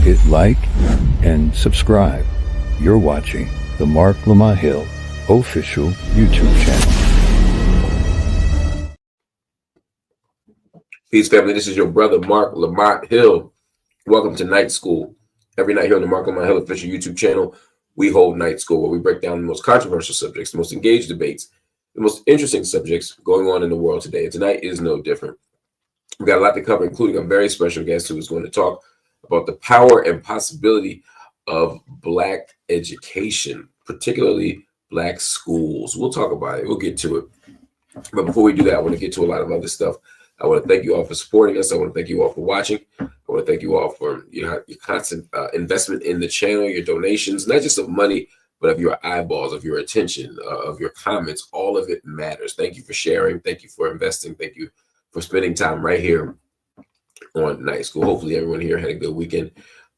hit like and subscribe. You're watching the Marc Lamont Hill official YouTube channel. Peace, family. This is your brother, Marc Lamont Hill. Welcome to Night School. Every night here on the Marc Lamont Hill official YouTube channel, we hold Night School, where we break down the most controversial subjects, the most engaged debates, the most interesting subjects going on in the world today. And tonight is no different. We've got a lot to cover, including a very special guest who is going to talk about the power and possibility of Black education, particularly Black schools. We'll talk about it. We'll get to it. But before we do that, I want to get to a lot of other stuff. I want to thank you all for supporting us. I want to thank you all for watching. I want to thank you all for your constant investment in the channel, your donations, not just of money, but of your eyeballs, of your attention, of your comments. All of it matters. Thank you for sharing. Thank you for investing. Thank you for spending time right here on Night School. Hopefully everyone here had a good weekend.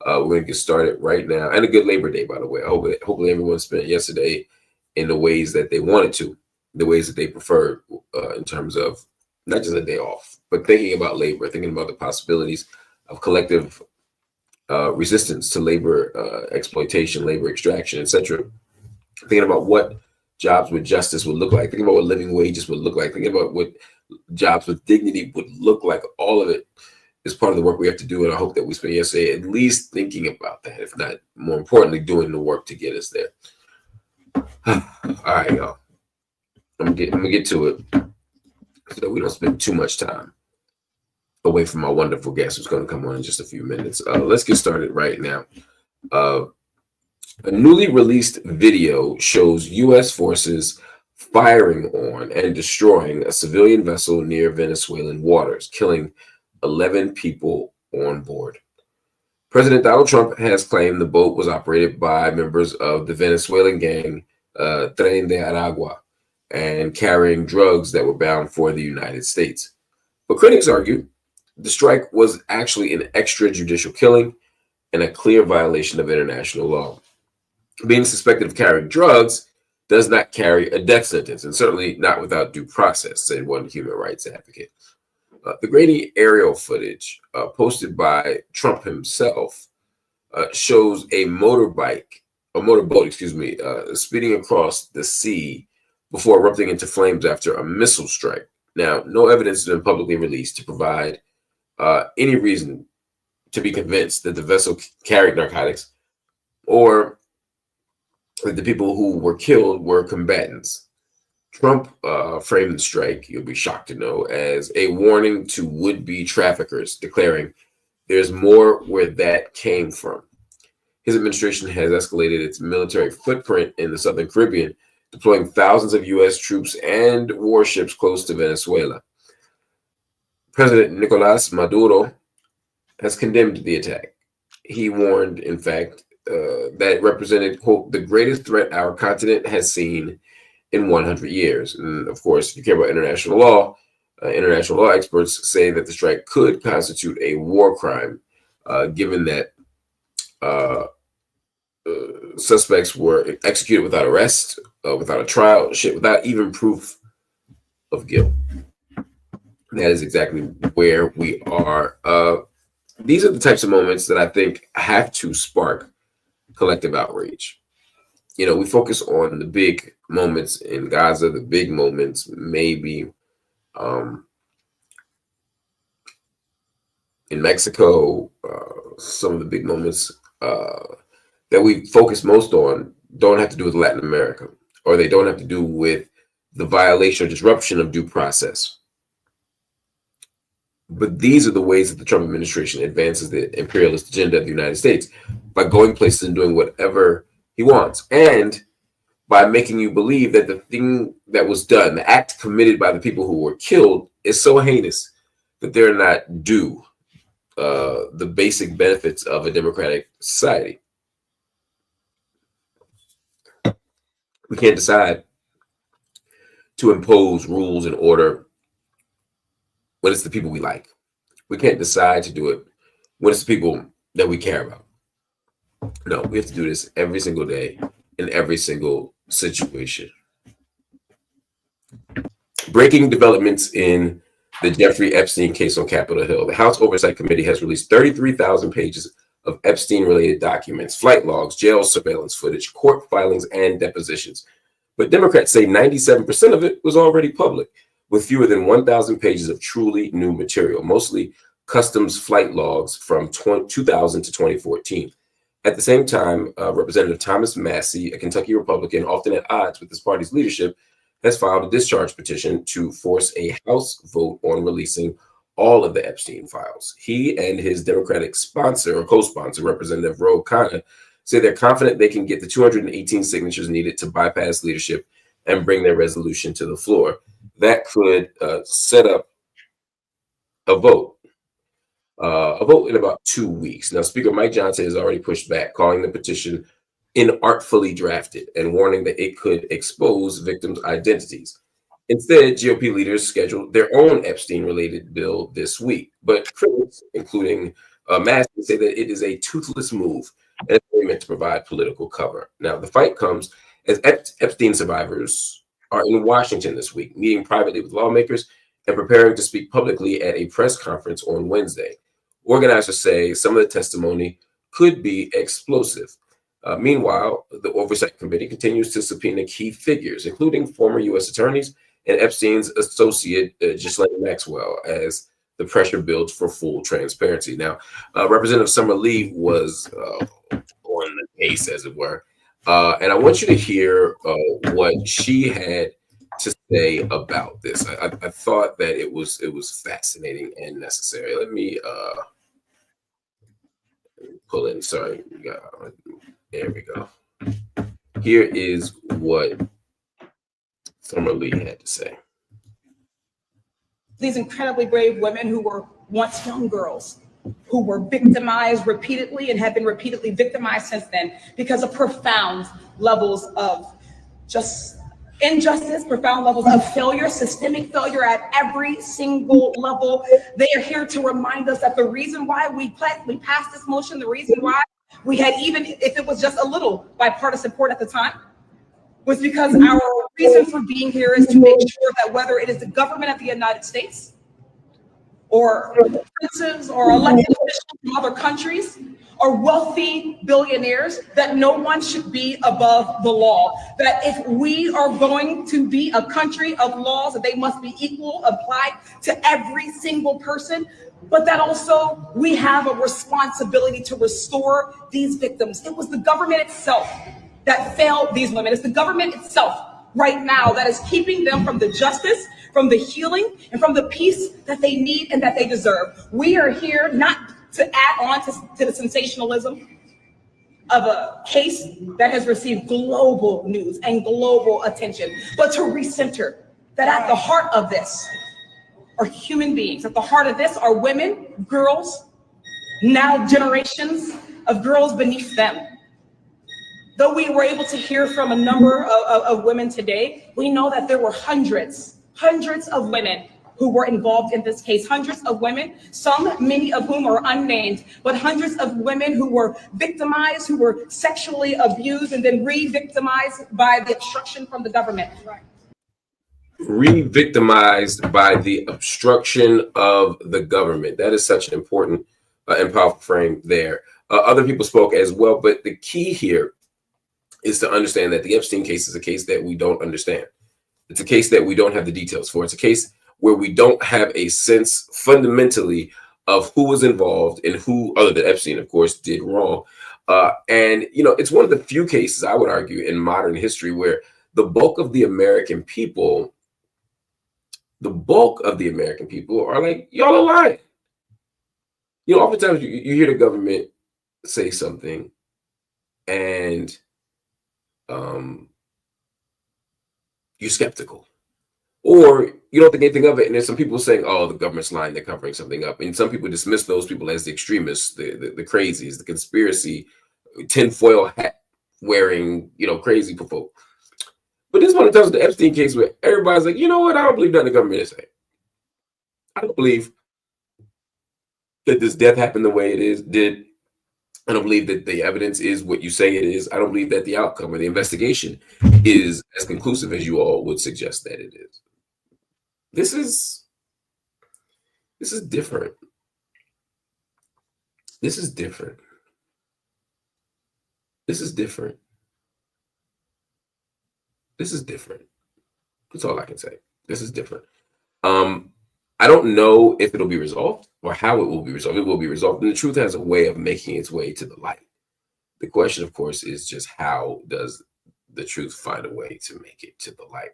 We're going to get started right now. And a good Labor Day, by the way. Hopefully everyone spent yesterday in the ways that they wanted to, the ways that they preferred, in terms of not just a day off, but thinking about labor, thinking about the possibilities of collective resistance to labor exploitation, labor extraction, etc. Thinking about what jobs with justice would look like, thinking about what living wages would look like, thinking about what jobs with dignity would look like. All of it is part of the work we have to do, and I hope that we spend yesterday at least thinking about that, if not more importantly, doing the work to get us there. All right, y'all. I'm gonna get to it so that we don't spend too much time away from our wonderful guest who's going to come on in just a few minutes. Let's get started right now. A newly released video shows U.S. forces firing on and destroying a civilian vessel near Venezuelan waters, killing 11 people on board. President Donald Trump has claimed the boat was operated by members of the Venezuelan gang Tren de Aragua and carrying drugs that were bound for the United States. But critics argue the strike was actually an extrajudicial killing and a clear violation of international law. Being suspected of carrying drugs does not carry a death sentence, and certainly not without due process, said one human rights advocate. The grainy aerial footage posted by Trump himself shows a motorboat, speeding across the sea before erupting into flames after a missile strike. Now, no evidence has been publicly released to provide any reason to be convinced that the vessel carried narcotics or that the people who were killed were combatants. Trump framed the strike, you'll be shocked to know, as a warning to would-be traffickers, declaring there's more where that came from. His administration has escalated its military footprint in the Southern Caribbean, deploying thousands of U.S. troops and warships close to Venezuela. President Nicolas Maduro has condemned the attack. He warned, in fact, that it represented, quote, the greatest threat our continent has seen in 100 years. And of course, if you care about international law experts say that the strike could constitute a war crime, given that suspects were executed without arrest, without a trial, without even proof of guilt. That is exactly where we are. These are the types of moments that I think have to spark collective outrage. You know, we focus on the big moments in Gaza, the big moments maybe in Mexico, some of the big moments that we focus most on don't have to do with Latin America, or they don't have to do with the violation or disruption of due process. But these are the ways that the Trump administration advances the imperialist agenda of the United States, by going places and doing whatever he wants, and by making you believe that the thing that was done, the act committed by the people who were killed, is so heinous that they're not due the basic benefits of a democratic society. We can't decide to impose rules and order when it's the people we like. We can't decide to do it when it's the people that we care about. No, we have to do this every single day in every single situation. Breaking developments in the Jeffrey Epstein case on Capitol Hill. The House Oversight Committee has released 33,000 pages of Epstein-related documents, flight logs, jail surveillance footage, court filings, and depositions. But Democrats say 97% of it was already public, with fewer than 1,000 pages of truly new material, mostly customs flight logs from 2000 to 2014. At the same time, Representative Thomas Massie, a Kentucky Republican often at odds with his party's leadership, has filed a discharge petition to force a House vote on releasing all of the Epstein files. He and his Democratic sponsor or co-sponsor, Representative Ro Khanna, say they're confident they can get the 218 signatures needed to bypass leadership and bring their resolution to the floor. That could set up a vote in about 2 weeks. Now, Speaker Mike Johnson has already pushed back, calling the petition inartfully drafted and warning that it could expose victims' identities. Instead, GOP leaders scheduled their own Epstein-related bill this week, but critics, including Massey, say that it is a toothless move and it's meant to provide political cover. Now, the fight comes as Epstein survivors are in Washington this week, meeting privately with lawmakers and preparing to speak publicly at a press conference on Wednesday. Organizers say some of the testimony could be explosive. Meanwhile, the Oversight Committee continues to subpoena key figures, including former U.S. attorneys and Epstein's associate, Ghislaine Maxwell, as the pressure builds for full transparency. Now, Representative Summer Lee was on the case, as it were, and I want you to hear what she had to say about this. I thought that it was fascinating and necessary. Let me pull in. Sorry, there we go. Here is what Summer Lee had to say. These incredibly brave women who were once young girls, who were victimized repeatedly and have been repeatedly victimized since then because of profound levels of just injustice, profound levels of failure, systemic failure at every single level. They are here to remind us that the reason why we passed this motion, the reason why we had, even if it was just a little bipartisan support at the time, was because our reason for being here is to make sure that whether it is the government of the United States or princes or elected officials from other countries or wealthy billionaires, that no one should be above the law. That if we are going to be a country of laws, that they must be equal, applied to every single person, but that also we have a responsibility to restore these victims. It was the government itself that failed these women. It's the government itself right now that is keeping them from the justice, from the healing, and from the peace that they need and that they deserve. We are here not to add on to the sensationalism of a case that has received global news and global attention, but to recenter that at the heart of this are human beings. At the heart of this are women, girls, now generations of girls beneath them. Though we were able to hear from a number of women today, we know that there were hundreds of women who were involved in this case, hundreds of women, many of whom are unnamed, but hundreds of women who were victimized, who were sexually abused and then re-victimized by the obstruction from the government. Right. Re-victimized by the obstruction of the government. That is such an important and powerful frame there. Other people spoke as well, but the key here is to understand that the Epstein case is a case that we don't understand. It's a case that we don't have the details for. It's a case where we don't have a sense fundamentally of who was involved and who, other than Epstein, of course, did wrong. And, you know, it's one of the few cases, I would argue, in modern history where the bulk of the American people are like, y'all are lying. You know, oftentimes you hear the government say something and you're skeptical, or you don't think anything of it. And there's some people saying, oh, the government's lying, they're covering something up. And some people dismiss those people as the extremists, the crazies, the conspiracy, tinfoil hat wearing, you know, crazy folk. But this one in terms of the Epstein case where everybody's like, you know what, I don't believe nothing the government is saying. I don't believe that this death happened the way it did. I don't believe that the evidence is what you say it is. I don't believe that the outcome or the investigation is as conclusive as you all would suggest that it is. This is different. This is different. This is different. This is different. That's all I can say. This is different. I don't know if it'll be resolved or how it will be resolved. It will be resolved. And the truth has a way of making its way to the light. The question, of course, is just how does the truth find a way to make it to the light?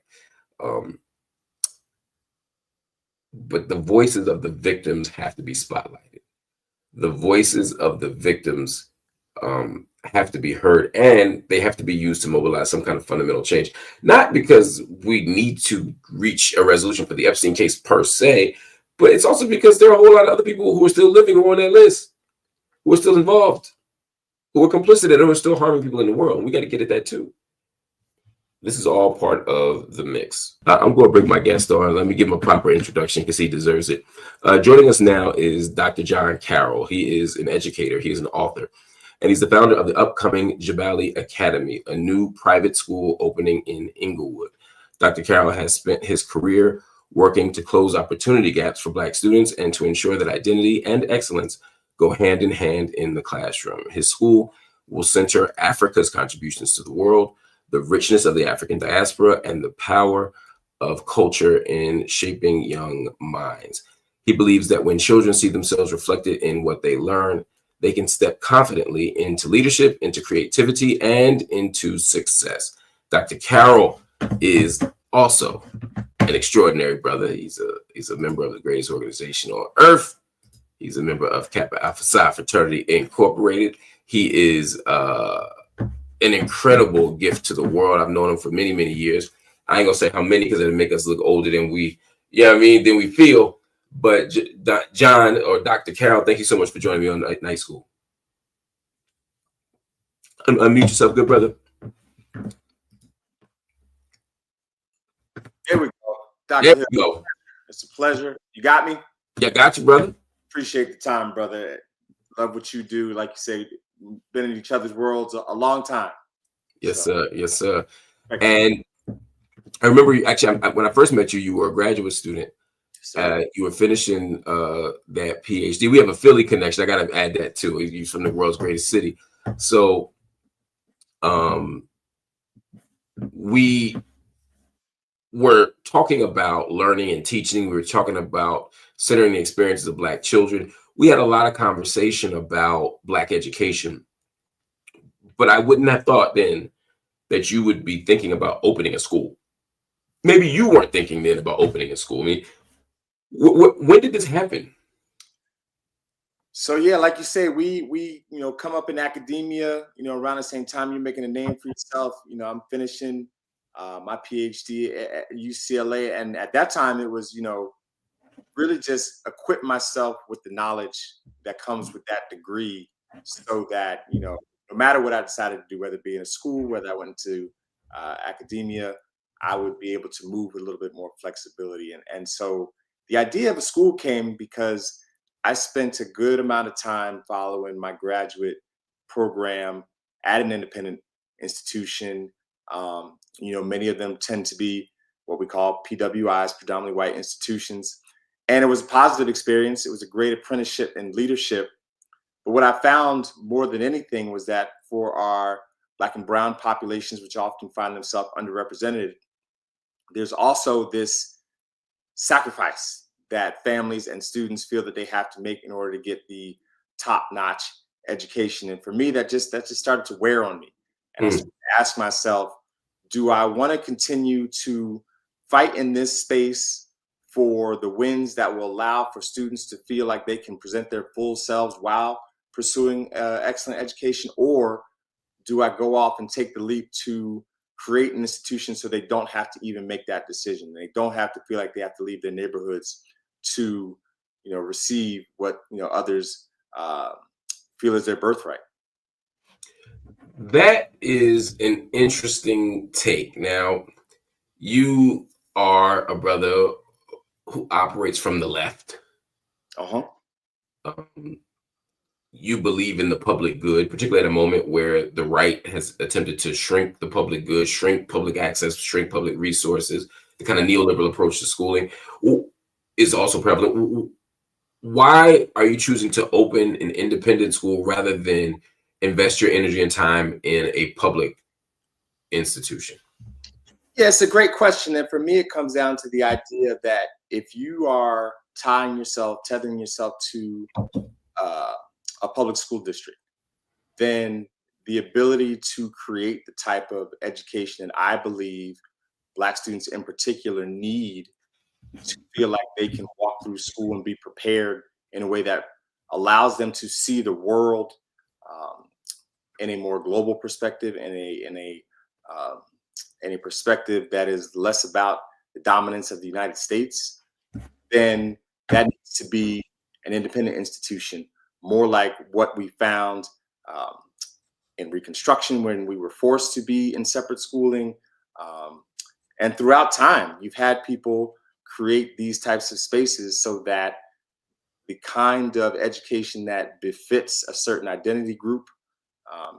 But the voices of the victims have to be spotlighted. The voices of the victims have to be heard, and they have to be used to mobilize some kind of fundamental change. Not because we need to reach a resolution for the Epstein case per se, but it's also because there are a whole lot of other people who are still living who are on that list, who are still involved, who are complicit and who are still harming people in the world. And we got to get at that too. This is all part of the mix. I'm going to bring my guest on. Let me give him a proper introduction because he deserves it. Joining us now is Dr. Jon Carroll. He is an educator. He is an author. And he's the founder of the upcoming Jabali Academy, a new private school opening in Inglewood. Dr. Carroll has spent his career working to close opportunity gaps for Black students and to ensure that identity and excellence go hand in hand in the classroom. His school will center Africa's contributions to the world, the richness of the African diaspora, and the power of culture in shaping young minds. He believes that when children see themselves reflected in what they learn, they can step confidently into leadership, into creativity, and into success. Dr. Carroll is also an extraordinary brother. He's a member of the greatest organization on earth. He's a member of Kappa Alpha Psi Fraternity Incorporated. He is an incredible gift to the world. I've known him for many, many years. I ain't gonna say how many because it'll make us look older than we, than we feel. But Jon or Dr. Carroll, thank you so much for joining me on Night School. Unmute yourself, good brother. Here we go. Dr. There Hill, we go. it's a pleasure. You got me? Yeah, got you, brother. Appreciate the time, brother. Love what you do. Like you say, been in each other's worlds a long time. Yes, sir. Yes, sir. And I remember when I first met you, you were a graduate student. You were finishing that PhD. We have a Philly connection. I got to add that too. You're from the world's greatest city. So we were talking about learning and teaching. We were talking about centering the experiences of Black children. We had a lot of conversation about Black education. But I wouldn't have thought then that you would be thinking about opening a school. Maybe you weren't thinking then about opening a school. I mean, when did this happen? So yeah, like you say, we come up in academia, around the same time you're making a name for yourself. I'm finishing my PhD at UCLA, and at that time it was, really just equip myself with the knowledge that comes with that degree, so that no matter what I decided to do, whether it be in a school, whether I went to academia, I would be able to move with a little bit more flexibility. And so the idea of a school came because I spent a good amount of time following my graduate program at an independent institution. Many of them tend to be what we call PWIs, predominantly white institutions. And it was a positive experience. It was a great apprenticeship in leadership. But what I found more than anything was that for our Black and brown populations, which often find themselves underrepresented, there's also this sacrifice that families and students feel that they have to make in order to get the top-notch education. And for me, that just started to wear on me. And I started to ask myself, do I want to continue to fight in this space for the wins that will allow for students to feel like they can present their full selves while pursuing excellent education? Or do I go off and take the leap to create an institution so they don't have to even make that decision? They don't have to feel like they have to leave their neighborhoods to, receive what, others feel is their birthright. That is an interesting take. Now, you are a brother who operates from the left. You believe in the public good, particularly at a moment where the right has attempted to shrink the public good, shrink public access, shrink public resources. The kind of neoliberal approach to schooling is also prevalent. Why are you choosing to open an independent school rather than invest your energy and time in a public institution? Yeah, it's a great question. And for me, it comes down to the idea that if you are tethering yourself to a public school district, then the ability to create the type of education that I believe Black students in particular need to feel like they can walk through school and be prepared in a way that allows them to see the world um, in a more global perspective, in a perspective that is less about the dominance of the United States, then that needs to be an independent institution, more like what we found in Reconstruction when we were forced to be in separate schooling. And throughout time, you've had people create these types of spaces so that the kind of education that befits a certain identity group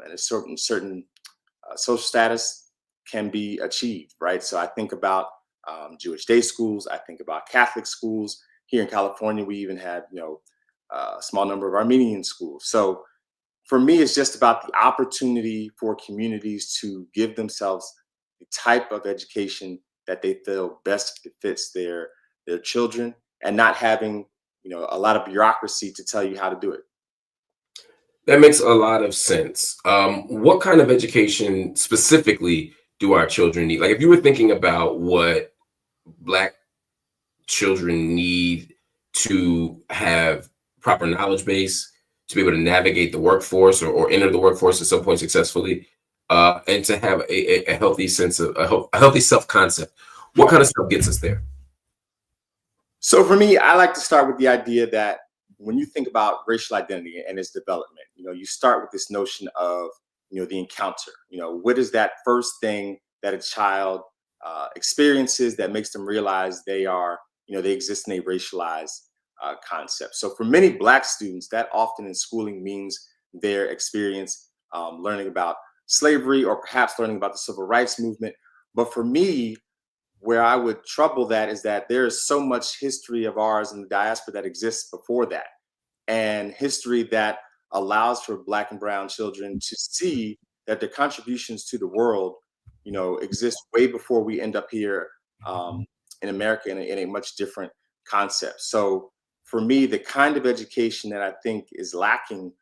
and a certain social status can be achieved, right? So I think about Jewish day schools. I think about Catholic schools. Here in California, we even have, a small number of Armenian schools. So for me, it's just about the opportunity for communities to give themselves the type of education that they feel best fits their children, and not having, a lot of bureaucracy to tell you how to do it. That makes a lot of sense. What kind of education specifically do our children need? Like, if you were thinking about what Black children need to have proper knowledge base, to be able to navigate the workforce or enter the workforce at some point successfully, and to have a healthy sense of a healthy self-concept, what kind of stuff gets us there? So for me, I like to start with the idea that when you think about racial identity and its development, you start with this notion of, the encounter. What is that first thing that a child experiences that makes them realize they are, they exist in a racialized concept. So for many Black students, that often in schooling means their experience learning about slavery or perhaps learning about the civil rights movement. But for me, where I would trouble that is that there is so much history of ours in the diaspora that exists before that, and history that allows for Black and brown children to see that their contributions to the world, exist way before we end up here in America in a much different concept. So for me, the kind of education that I think is lacking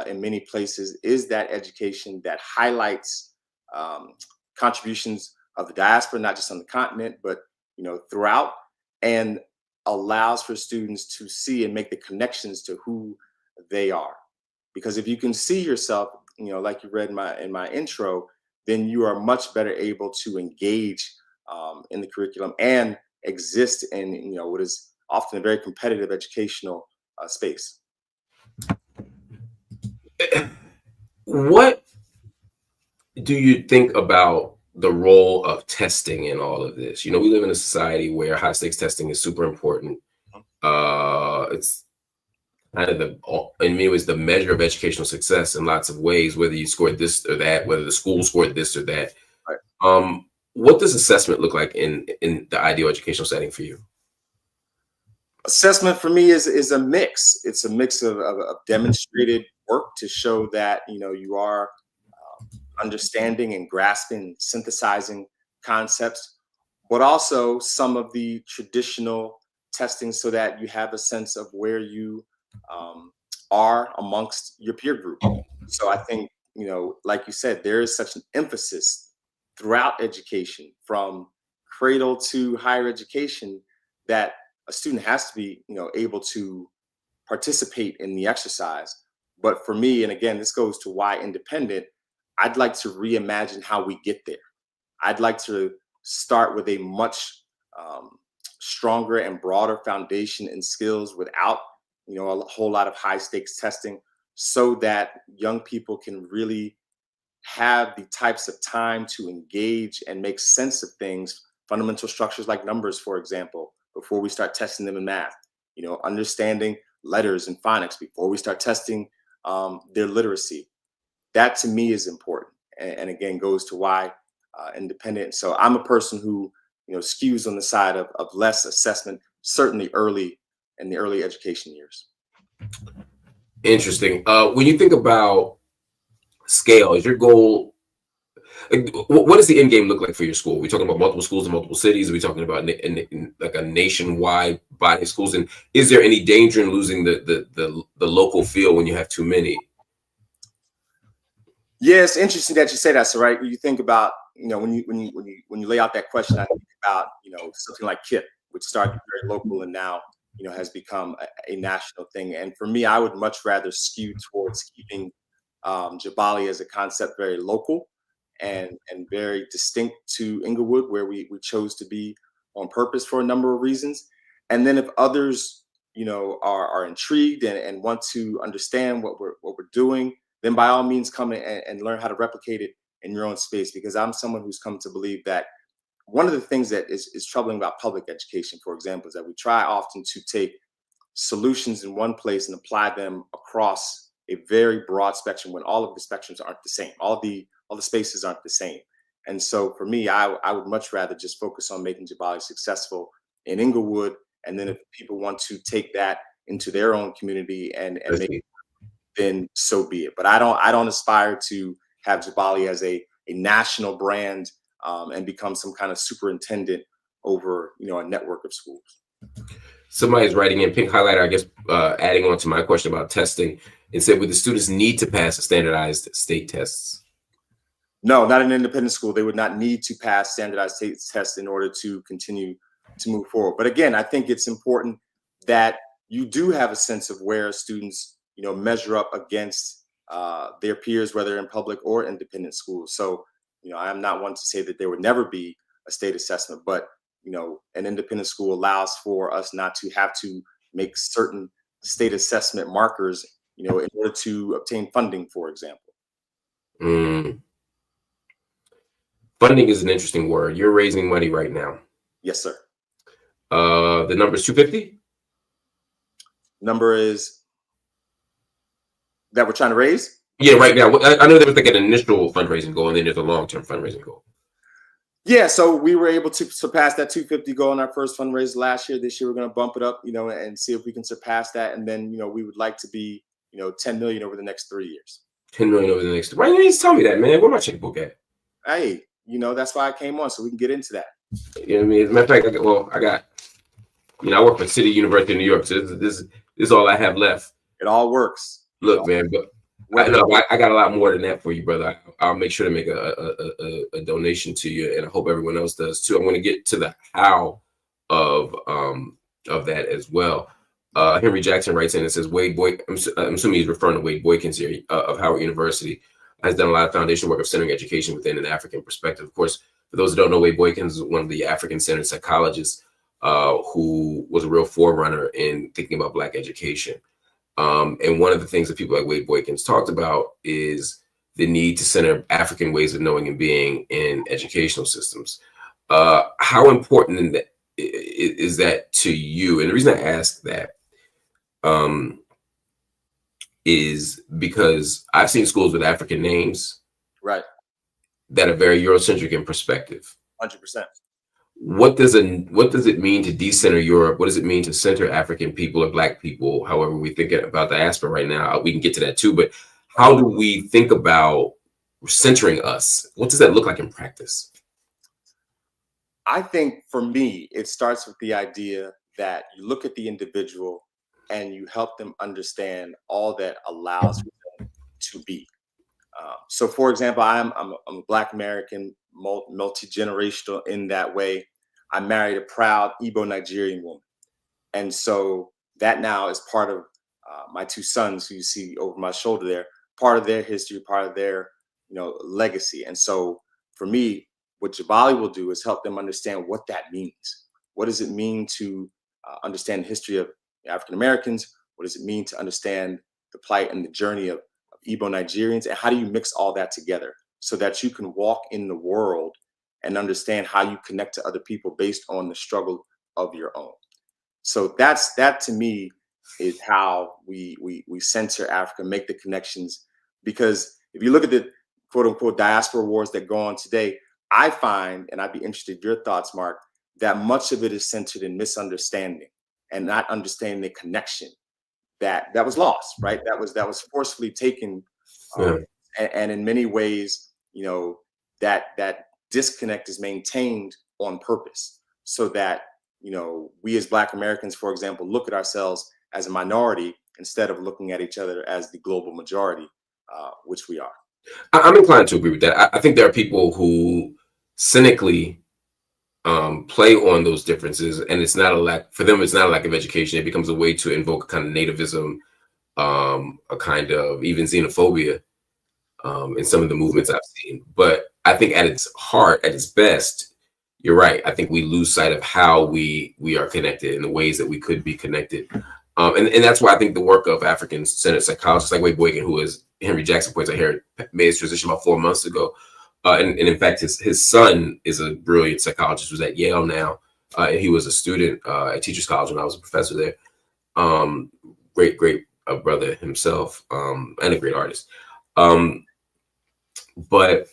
in many places is that education that highlights contributions of the diaspora, not just on the continent, but throughout, and allows for students to see and make the connections to who they are. Because if you can see yourself, like you read in my intro, then you are much better able to engage in the curriculum and exist in what is often a very competitive educational space. What do you think about the role of testing in all of this? We live in a society where high stakes testing is super important. It's kind of in many ways the measure of educational success in lots of ways, whether you scored this or that, whether the school scored this or that. Right. What does assessment look like in the ideal educational setting for you? Assessment for me is a mix. It's a mix of demonstrated work to show that you are understanding and grasping, synthesizing concepts, but also some of the traditional testing so that you have a sense of where you are amongst your peer group. So I think, like you said, there is such an emphasis throughout education from cradle to higher education that a student has to be, able to participate in the exercise. But for me, and again, this goes to why independent, I'd like to reimagine how we get there. I'd like to start with a much stronger and broader foundation and skills without, a whole lot of high stakes testing, so that young people can really have the types of time to engage and make sense of things, fundamental structures like numbers, for example, before we start testing them in math, understanding letters and phonics before we start testing their literacy. That to me is important, and again goes to why independent. So I'm a person who skews on the side of less assessment, certainly in the early education years. Interesting. When you think about scale, is your goal? What does the end game look like for your school? Are we talking about multiple schools in multiple cities? Are we talking about like a nationwide body of schools? And is there any danger in losing the local feel when you have too many? Yeah, it's interesting that you say that. So, right, you think about, when you lay out that question, I think about, something like KIP, which started very local and now, has become a national thing. And for me, I would much rather skew towards keeping Jabali as a concept very local and very distinct to Inglewood, where we chose to be on purpose for a number of reasons. And then if others, are intrigued and want to understand what we're doing, then by all means come and learn how to replicate it in your own space. Because I'm someone who's come to believe that one of the things that is troubling about public education, for example, is that we try often to take solutions in one place and apply them across a very broad spectrum when all of the spectrums aren't the same. All the spaces aren't the same. And so for me, I would much rather just focus on making Jabali successful in Inglewood. And then if people want to take that into their own community and make it, then so be it. But I don't aspire to have Jabali as a national brand and become some kind of superintendent over, a network of schools. Somebody's writing in pink highlighter, I guess, adding on to my question about testing, and said, would the students need to pass standardized state tests? No, not an independent school. They would not need to pass standardized state tests in order to continue to move forward. But again, I think it's important that you do have a sense of where students, measure up against their peers, whether in public or independent schools. So, I'm not one to say that there would never be a state assessment, but an independent school allows for us not to have to make certain state assessment markers, in order to obtain funding, for example. Funding is an interesting word. You're raising money right now. Yes, sir. The number is 250. Number is that we're trying to raise? Yeah, right now. I know there was like an initial fundraising goal, and then there's a long-term fundraising goal. Yeah, so we were able to surpass that 250 goal in our first fundraiser last year. This year, we're going to bump it up, and see if we can surpass that. And then, we would like to be, 10 million over the next 3 years. 10 million over the next. Why didn't you just tell me that, man? Where my checkbook at? Hey, that's why I came on, so we can get into that. You know what I mean? As a matter of fact, I got, I work for City University of New York, so this is all I have left. It all works. Look, man, but I got a lot more than that for you, brother. I'll make sure to make a donation to you, and I hope everyone else does too. I'm going to get to the how of that as well. Henry Jackson writes in and says, Wade Boy, I'm assuming he's referring to Wade Boykins here, of Howard University, has done a lot of foundation work of centering education within an African perspective. Of course, for those who don't know, Wade Boykins is one of the African-centered psychologists who was a real forerunner in thinking about Black education. And one of the things that people like Wade Boykins talked about is the need to center African ways of knowing and being in educational systems. How important is that to you? And the reason I ask that is because I've seen schools with African names, right, that are very Eurocentric in perspective. 100%. What does it mean to decenter Europe? What does it mean to center African people or Black people? However we think about diaspora right now, we can get to that too. But how do we think about centering us? What does that look like in practice? I think for me, it starts with the idea that you look at the individual and you help them understand all that allows for them to be. So, for example, I'm a Black American, multi-generational in that way. I married a proud Igbo Nigerian woman. And so that now is part of my two sons who you see over my shoulder there, part of their history, part of their, legacy. And so for me, what Jabali will do is help them understand what that means. What does it mean to understand the history of African Americans? What does it mean to understand the plight and the journey of Igbo Nigerians? And how do you mix all that together so that you can walk in the world and understand how you connect to other people based on the struggle of your own? So that to me is how we center Africa, make the connections. Because if you look at the quote unquote diaspora wars that go on today, I find, and I'd be interested in your thoughts, Mark, that much of it is centered in misunderstanding and not understanding the connection that was lost, right? That was forcefully taken And in many ways, that disconnect is maintained on purpose, so that we as Black Americans, for example, look at ourselves as a minority instead of looking at each other as the global majority, which we are. I'm inclined to agree with that. I think there are people who cynically play on those differences, and it's not a lack for them. It's not a lack of education. It becomes a way to invoke a kind of nativism, a kind of even xenophobia in some of the movements I've seen. But I think at its heart, at its best, you're right. I think we lose sight of how we are connected in the ways that we could be connected. And that's why I think the work of African-centered psychologists like Wade Boykin, who, as Henry Jackson points out here, made his transition about 4 months ago. And in fact, his son is a brilliant psychologist who's at Yale now. And he was a student at Teachers College when I was a professor there. Great brother himself, and a great artist. But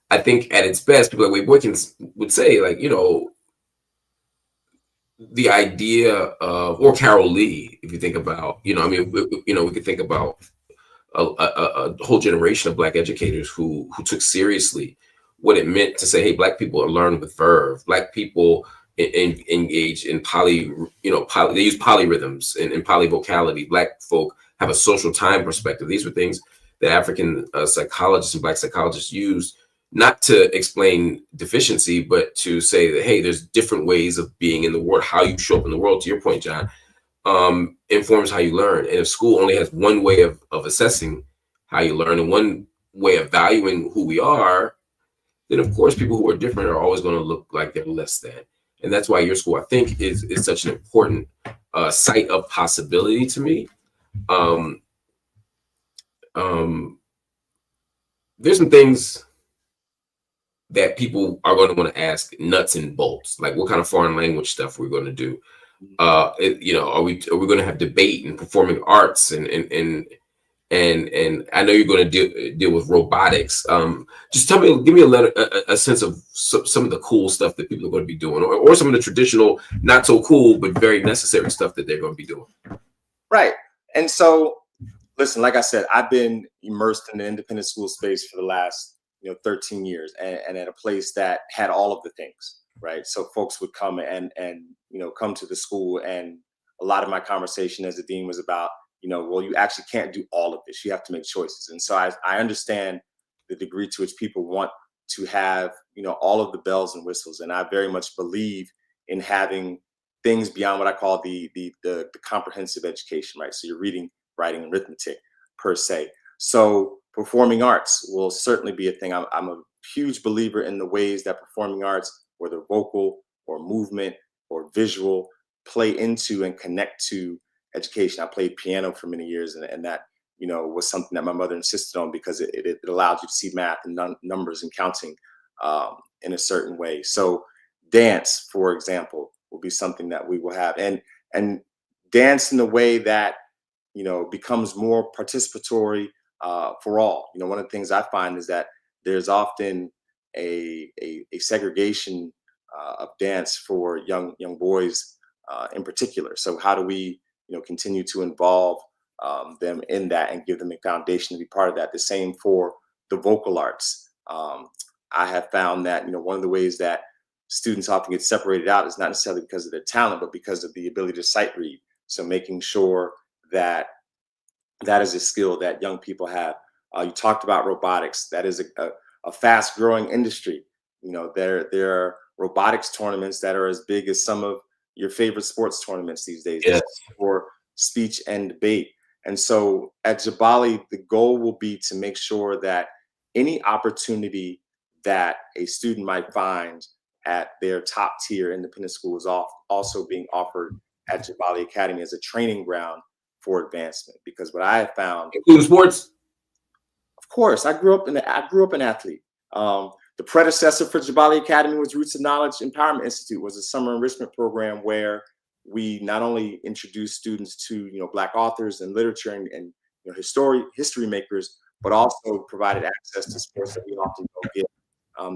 I think at its best, people like Wade Boykin would say, like, the idea of, or Carol Lee, if you think about, we could think about a whole generation of Black educators who took seriously what it meant to say, hey, Black people are learning with verve. Black people engage in they use polyrhythms and polyvocality. Black folk have a social time perspective. These were things that African psychologists and Black psychologists used not to explain deficiency, but to say that, hey, there's different ways of being in the world. How you show up in the world, to your point, John, informs how you learn. And if school only has one way of assessing how you learn and one way of valuing who we are, then of course people who are different are always going to look like they're less than. And that's why your school, I think, is such an important site of possibility to me. There's some things that people are going to want to ask nuts and bolts, like what kind of foreign language stuff we're going to do. Are we going to have debate and performing arts and I know you're going to deal with robotics. Just give me a sense of some of the cool stuff that people are going to be doing, or some of the traditional, not so cool but very necessary stuff that they're going to be doing. Right. And so, listen, like I said, I've been immersed in the independent school space for the last 13 years, and at a place that had all of the things, right? So folks would come and come to the school, and a lot of my conversation as a dean was about, well, you actually can't do all of this. You have to make choices. And so I understand the degree to which people want to have, all of the bells and whistles. And I very much believe in having things beyond what I call the comprehensive education, right? So you're reading, writing, and arithmetic per se. So performing arts will certainly be a thing. I'm a huge believer in the ways that performing arts, whether vocal or movement or visual, play into and connect to education. I played piano for many years, and that was something that my mother insisted on because it allowed you to see math and numbers and counting in a certain way. So dance, for example, will be something that we will have, and dance in a way that becomes more participatory for all. One of the things I find is that there's often a segregation of dance for young boys in particular. So how do we continue to involve them in that and give them a foundation to be part of that? The same for the vocal arts. I have found that one of the ways that students often get separated out is not necessarily because of their talent, but because of the ability to sight read. So making sure that is a skill that young people have. You talked about robotics. That is a fast growing industry. There are robotics tournaments that are as big as some of your favorite sports tournaments these days. Yes. For speech and debate. And so at Jabali, the goal will be to make sure that any opportunity that a student might find at their top tier independent school is also being offered at Jabali Academy as a training ground for advancement. Because what I have found, including sports, of course, I grew up an athlete. The predecessor for Jabali Academy was Roots of Knowledge Empowerment Institute, was a summer enrichment program where we not only introduced students to Black authors and literature and history makers, but also provided access to sports that we often don't get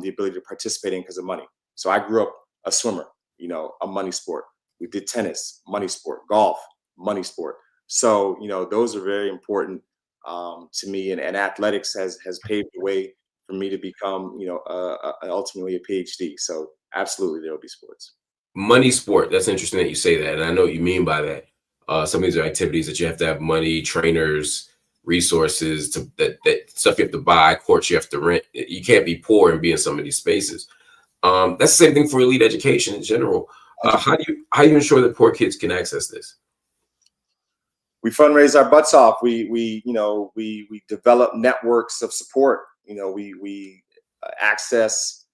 the ability to participate in because of money. So I grew up a swimmer, a money sport. We did tennis, money sport, golf, money sport. So those are very important to me, and athletics has paved the way for me to become, ultimately a PhD. So absolutely, there will be sports. Money sport. That's interesting that you say that, and I know what you mean by that. Some of these are activities that you have to have money, trainers, resources to that stuff you have to buy, courts you have to rent. You can't be poor and be in some of these spaces. That's the same thing for elite education in general. How do you ensure that poor kids can access this? We fundraise our butts off. We develop networks of support. We access,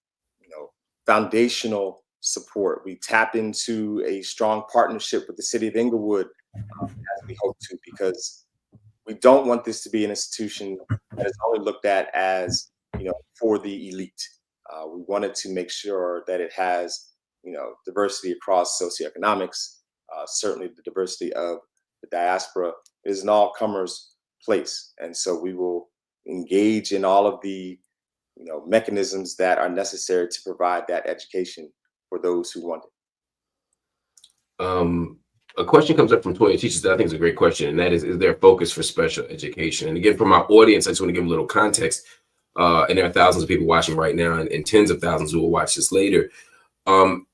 foundational support. We tap into a strong partnership with the city of Inglewood, as we hope to, because we don't want this to be an institution that is only looked at as, for the elite. We wanted to make sure that it has, diversity across socioeconomics, certainly the diversity of the diaspora is an all-comers place. And so we will engage in all of the, mechanisms that are necessary to provide that education for those who want it. A question comes up from Toya Teachers that I think is a great question, and that is there a focus for special education? And again, from our audience, I just want to give a little context. And there are thousands of people watching right now, and tens of thousands who will watch this later. And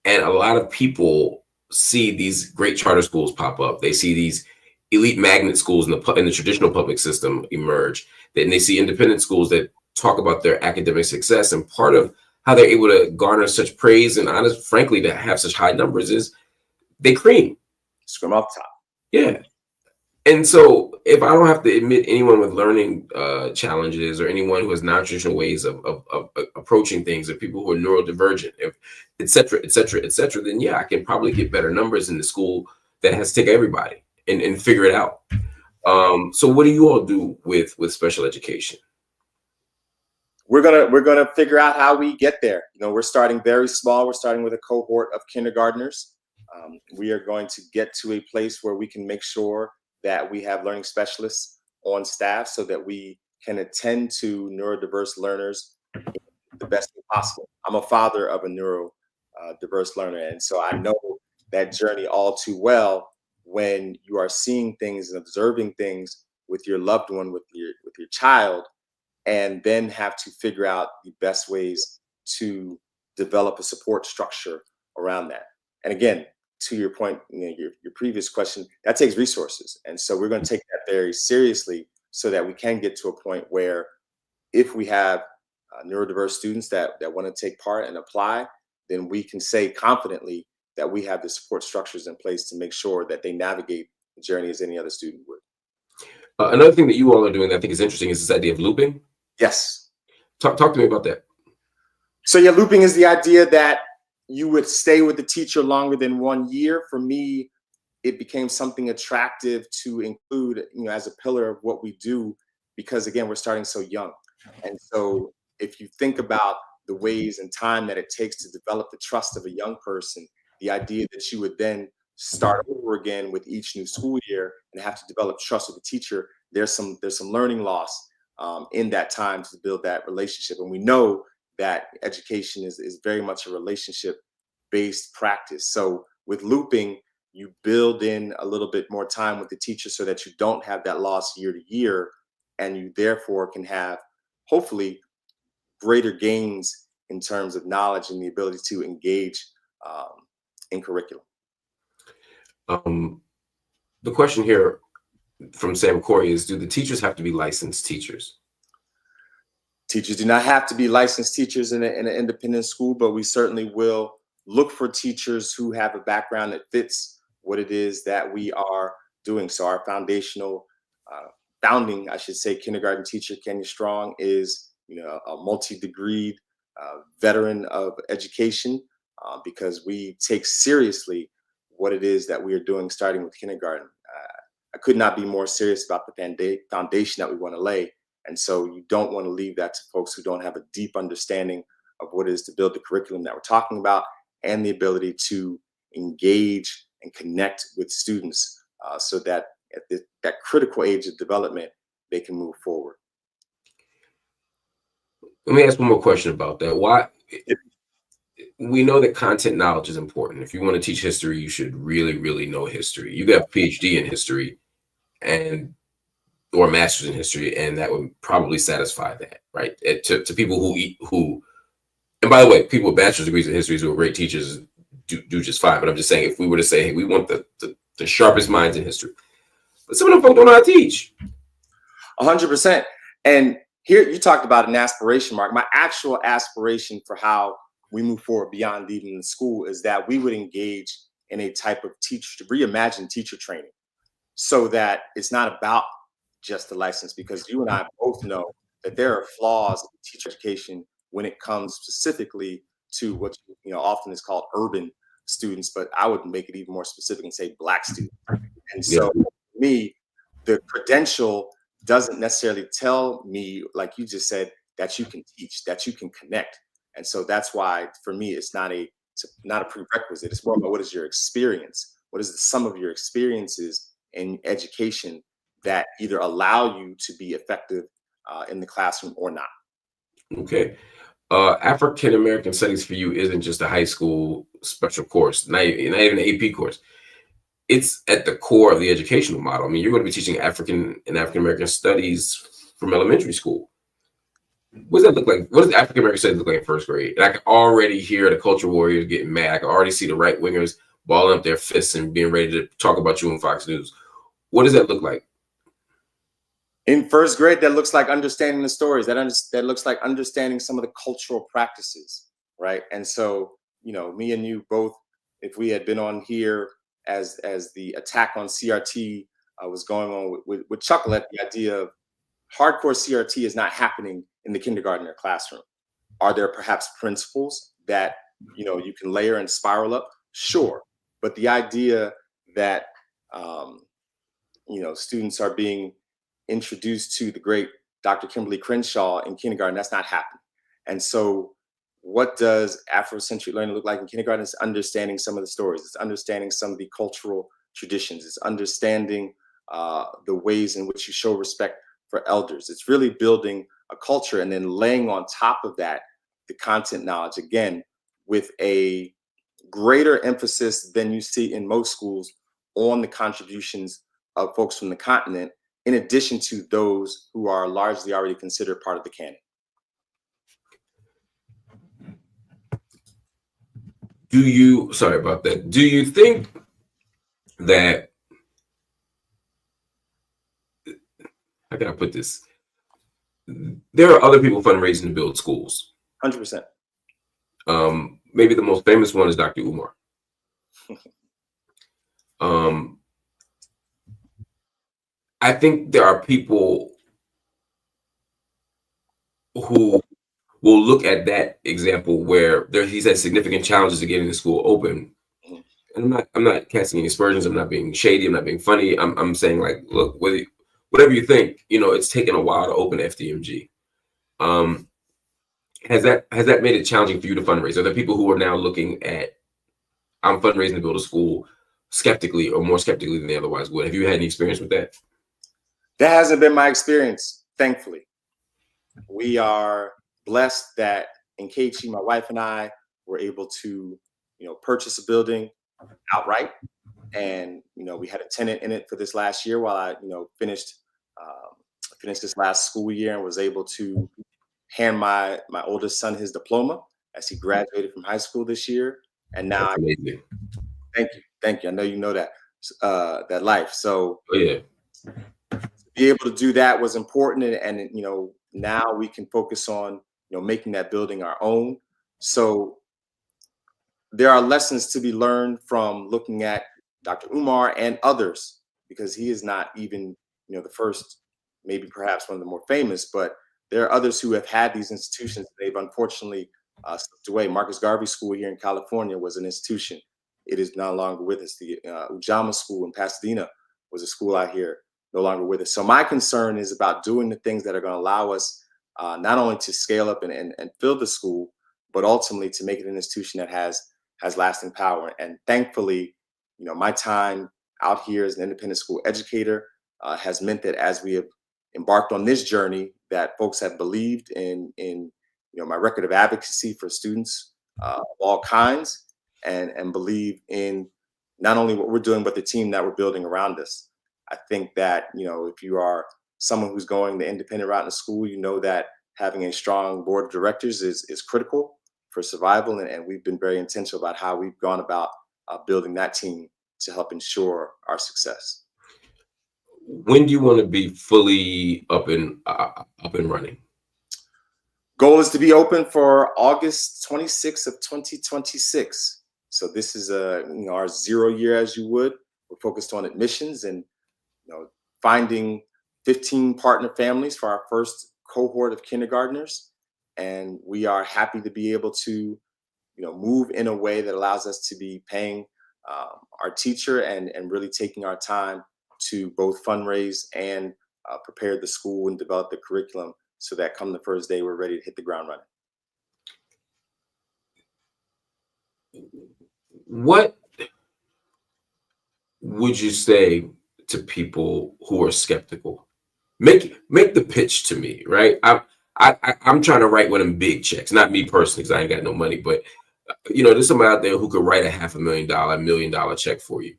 a lot of people see these great charter schools pop up. They see these elite magnet schools in the traditional public system emerge. Then they see independent schools that talk about their academic success. And part of how they're able to garner such praise and frankly, to have such high numbers is they cream. Scream off the top. Yeah. And so if I don't have to admit anyone with learning challenges or anyone who has non-traditional ways of approaching things, or people who are neurodivergent, et cetera, then yeah, I can probably get better numbers in the school that has to take everybody and figure it out. So what do you all do with special education? We're gonna figure out how we get there. We're starting very small. We're starting with a cohort of kindergartners. We are going to get to a place where we can make sure that we have learning specialists on staff so that we can attend to neurodiverse learners the best way possible. I'm a father of a neurodiverse learner, and so I know that journey all too well when you are seeing things and observing things with your loved one, with your child, and then have to figure out the best ways to develop a support structure around that. And again, to your point, your previous question, that takes resources. And so we're going to take that very seriously so that we can get to a point where if we have neurodiverse students that want to take part and apply, then we can say confidently that we have the support structures in place to make sure that they navigate the journey as any other student would. Another thing that you all are doing that I think is interesting is this idea of looping. Yes. Talk to me about that. So yeah, looping is the idea that you would stay with the teacher longer than 1 year. For me, it became something attractive to include, as a pillar of what we do, because again, we're starting so young. And so if you think about the ways and time that it takes to develop the trust of a young person, the idea that you would then start over again with each new school year and have to develop trust with the teacher, there's some learning loss in that time to build that relationship. And we know that education is very much a relationship-based practice. So with looping, you build in a little bit more time with the teacher so that you don't have that loss year to year, and you therefore can have, hopefully, greater gains in terms of knowledge and the ability to engage in curriculum. The question here from Sam Corey is, do the teachers have to be licensed teachers? Teachers do not have to be licensed teachers in an independent school, but we certainly will look for teachers who have a background that fits what it is that we are doing. So our founding, I should say, kindergarten teacher, Kenya Strong, is a multi-degreed veteran of education because we take seriously what it is that we are doing starting with kindergarten. I could not be more serious about the foundation that we want to lay. And so you don't want to leave that to folks who don't have a deep understanding of what it is to build the curriculum that we're talking about and the ability to engage and connect with students so that at that critical age of development, they can move forward. Let me ask one more question about that. Why? We know that content knowledge is important. If you want to teach history, you should really, really know history. You got a PhD in history, and or a master's in history, and that would probably satisfy that, right? To people who, and by the way, people with bachelor's degrees in history who are great teachers do just fine. But I'm just saying, if we were to say, hey, we want the sharpest minds in history, but some of them folks don't know how to teach. 100%. And here you talked about an aspiration, Mark. My actual aspiration for how we move forward beyond leaving the school is that we would engage in a type of to reimagine teacher training, so that it's not about just the license, because you and I both know that there are flaws in teacher education when it comes specifically to what often is called urban students, but I would make it even more specific and say Black students. And so for me, the credential doesn't necessarily tell me, like you just said, that you can teach, that you can connect. And so that's why for me, it's not a prerequisite. It's more about what is your experience? What is the sum of your experiences in education that either allow you to be effective in the classroom or not? Okay. African American studies for you isn't just a high school special course, not even an AP course. It's at the core of the educational model. I mean, you're going to be teaching African American studies from elementary school. What does that look like? What does African American studies look like in first grade? And I can already hear the culture warriors getting mad. I can already see the right wingers balling up their fists and being ready to talk about you on Fox News. What does that look like? In first grade, that looks like understanding the stories. That looks like understanding some of the cultural practices, right? And so, me and you both, if we had been on here as the attack on CRT was going on, with chuckle at the idea of hardcore CRT is not happening in the kindergarten or classroom. Are there perhaps principles that you can layer and spiral up? Sure, but the idea that students are being introduced to the great Dr. Kimberly Crenshaw in kindergarten, that's not happening. And so what does Afrocentric learning look like in kindergarten? It's understanding some of the stories. It's understanding some of the cultural traditions. It's understanding the ways in which you show respect for elders. It's really building a culture and then laying on top of that the content knowledge, again, with a greater emphasis than you see in most schools on the contributions of folks from the continent, in addition to those who are largely already considered part of the canon. Sorry about that. Do you think that, how can I put this? There are other people fundraising to build schools. 100%. Maybe the most famous one is Dr. Umar. I think there are people who will look at that example where he's had significant challenges to getting the school open. And I'm not casting any aspersions. I'm not being shady. I'm not being funny. I'm saying, like, look, whatever you think, it's taken a while to open FDMG. Has that made it challenging for you to fundraise? Are there people who are now looking at, I'm fundraising to build a school, skeptically or more skeptically than they otherwise would? Have you had any experience with that? That hasn't been my experience, thankfully. We are blessed that Nkechi, my wife, and I were able to, purchase a building outright. And, we had a tenant in it for this last year while I, finished this last school year and was able to hand my oldest son his diploma as he graduated from high school this year. And now, thank you. I know you know that life. So yeah, to be able to do that was important, and now we can focus on making that building our own. So there are lessons to be learned from looking at Dr. Umar and others, because he is not even the first, maybe perhaps one of the more famous, but there are others who have had these institutions. They've unfortunately slipped away. Marcus Garvey School here in California was an institution. It is no longer with us. The Ujamaa School in Pasadena was a school out here, no longer with us. So my concern is about doing the things that are going to allow us not only to scale up and fill the school, but ultimately to make it an institution that has lasting power. And thankfully, my time out here as an independent school educator has meant that as we have embarked on this journey, that folks have believed in my record of advocacy for students of all kinds, and believe in not only what we're doing, but the team that we're building around us. I think that, if you are someone who's going the independent route in school, you know that having a strong board of directors is critical for survival. And we've been very intentional about how we've gone about building that team to help ensure our success. When do you want to be fully up and running? Goal is to be open for August 26th of 2026. So this is our 0 year, as you would. We're focused on admissions and finding 15 partner families for our first cohort of kindergartners. And we are happy to be able to move in a way that allows us to be paying our teacher and really taking our time to both fundraise and prepare the school and develop the curriculum so that come the first day, we're ready to hit the ground running. What would you say to people who are skeptical? Make the pitch to me, right? I'm trying to write one of them big checks, not me personally, because I ain't got no money, but there's somebody out there who could write a $500,000, $1 million check for you.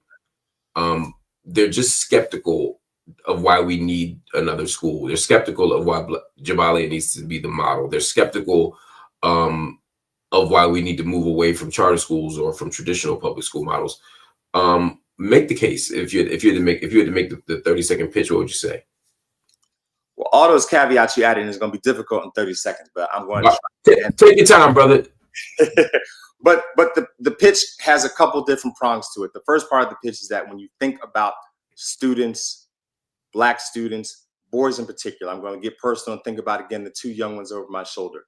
They're just skeptical of why we need another school. They're skeptical of why Jabali needs to be the model. They're skeptical of why we need to move away from charter schools or from traditional public school models. Make the case. If you had to make the 30-second pitch, what would you say? Well, all those caveats you added is going to be difficult in 30 seconds, but I'm going to take your time, brother. But the pitch has a couple different prongs to it. The first part of the pitch is that when you think about students, Black students, boys in particular, I'm going to get personal and think about, again, the two young ones over my shoulder.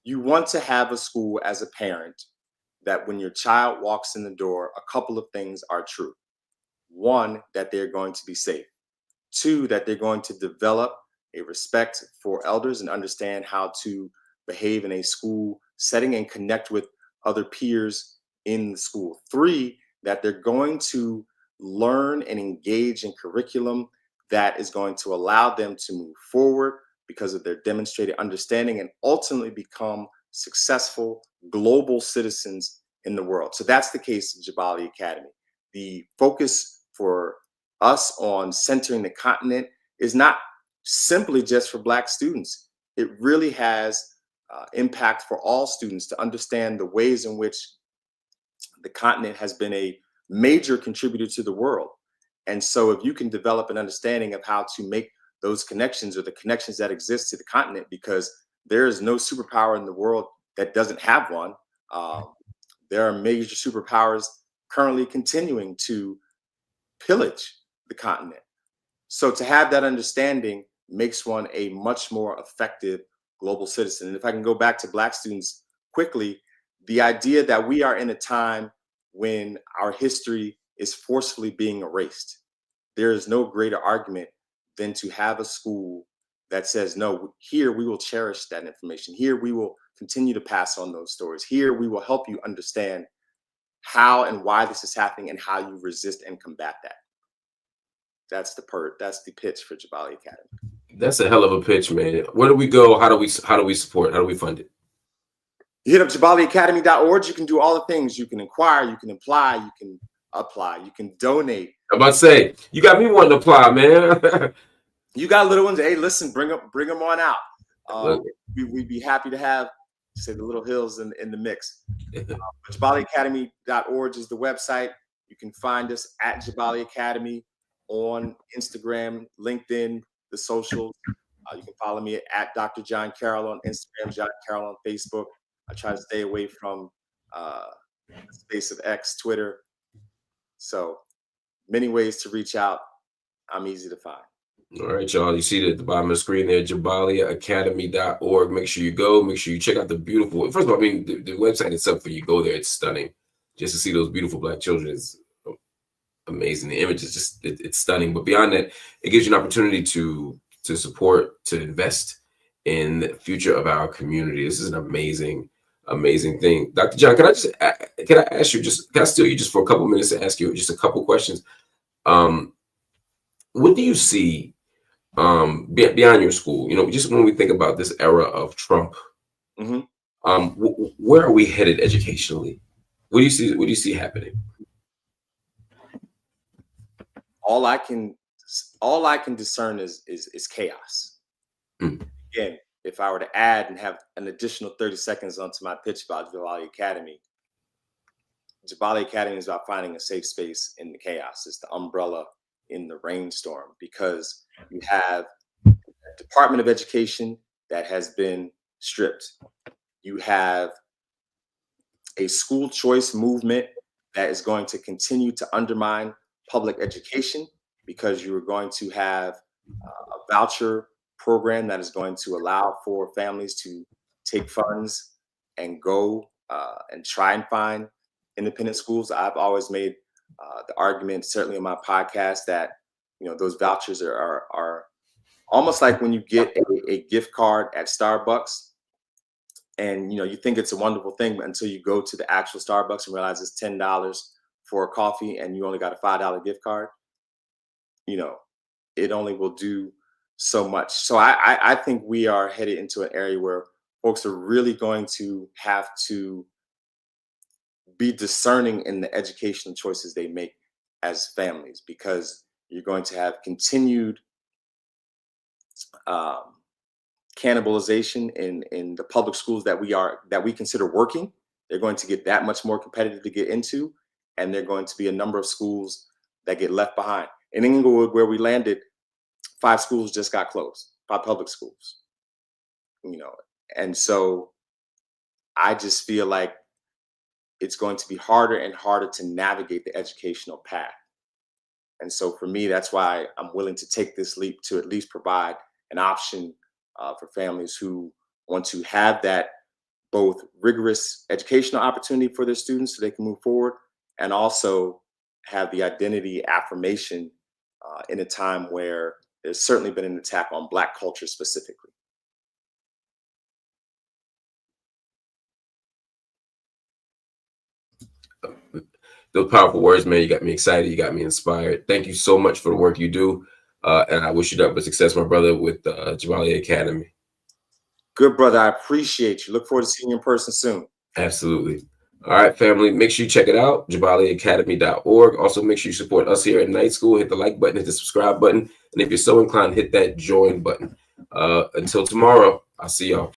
You want to have a school as a parent that when your child walks in the door, a couple of things are true. One, that they're going to be safe. Two, that they're going to develop a respect for elders and understand how to behave in a school setting and connect with other peers in the school. Three, that they're going to learn and engage in curriculum that is going to allow them to move forward because of their demonstrated understanding and ultimately become successful global citizens in the world. So that's the case in Jabali Academy. The focus for us on centering the continent is not simply just for Black students. It really has impact for all students to understand the ways in which the continent has been a major contributor to the world. And so if you can develop an understanding of how to make those connections or the connections that exist to the continent, because there is no superpower in the world that doesn't have one. There are major superpowers currently continuing to pillage the continent. So to have that understanding makes one a much more effective global citizen. And if I can go back to Black students quickly, the idea that we are in a time when our history is forcefully being erased. There is no greater argument than to have a school that says, no, here we will cherish that information. Here we will continue to pass on those stories. Here we will help you understand how and why this is happening and how you resist and combat that. That's the pitch for Jabali Academy. That's a hell of a pitch, man. Where do we go? How do we support? How do we fund it? You hit up JabaliAcademy.org. You can do all the things. You can inquire, you can apply, you can donate. I'm about to say, you got me wanting to apply, man. You got little ones. Hey, listen, bring them on out. We'd be happy to have, say, the little hills in the mix. JabaliAcademy.org is the website. You can find us at Jabali Academy on Instagram, LinkedIn, the socials. You can follow me at Dr. Jon Carroll on Instagram, Jon Carroll on Facebook. I try to stay away from the space of X, Twitter. So many ways to reach out. I'm easy to find. All right, y'all. You see it at the bottom of the screen there, JabaliAcademy.org. Make sure you go. Make sure you check out the beautiful. First of all, I mean, the website itself, when you go there, it's stunning. Just to see those beautiful Black children is amazing. The image is just, it's stunning. But beyond that, it gives you an opportunity to support, to invest in the future of our community. This is an amazing thing. Dr. Jon, can I ask you, can I steal you just for a couple of minutes to ask you just a couple questions? What do you see beyond your school? Just when we think about this era of Trump, where are we headed educationally? What do you see happening? All I can all I can discern is chaos. Again, if I were to add and have an additional 30 seconds onto my pitch about Jabali Academy is about finding a safe space in the chaos. It's the umbrella in the rainstorm, because you have a Department of Education that has been stripped. You have a school choice movement that is going to continue to undermine public education, because you are going to have a voucher program that is going to allow for families to take funds and go and try and find independent schools. I've always made the argument, certainly in my podcast, that those vouchers are almost like when you get a gift card at Starbucks, and you think it's a wonderful thing, but until you go to the actual Starbucks and realize it's $10 for a coffee and you only got a $5 gift card, it only will do so much. So I think we are headed into an area where folks are really going to have to be discerning in the educational choices they make as families, because you're going to have continued cannibalization in the public schools that we consider working. They're going to get that much more competitive to get into, and there are going to be a number of schools that get left behind. In Inglewood, where we landed, 5 schools just got closed, 5 public schools. And so I just feel like it's going to be harder and harder to navigate the educational path. And so for me, that's why I'm willing to take this leap to at least provide an option for families who want to have that both rigorous educational opportunity for their students so they can move forward, and also have the identity affirmation in a time where there's certainly been an attack on Black culture specifically. Those powerful words, man. You got me excited. You got me inspired. Thank you so much for the work you do. And I wish you nothing but success, my brother, with Jabali Academy. Good, brother. I appreciate you. Look forward to seeing you in person soon. Absolutely. All right, family. Make sure you check it out, jabaliacademy.org. Also, make sure you support us here at Night School. Hit the like button, hit the subscribe button. And if you're so inclined, hit that join button. Until tomorrow, I'll see y'all.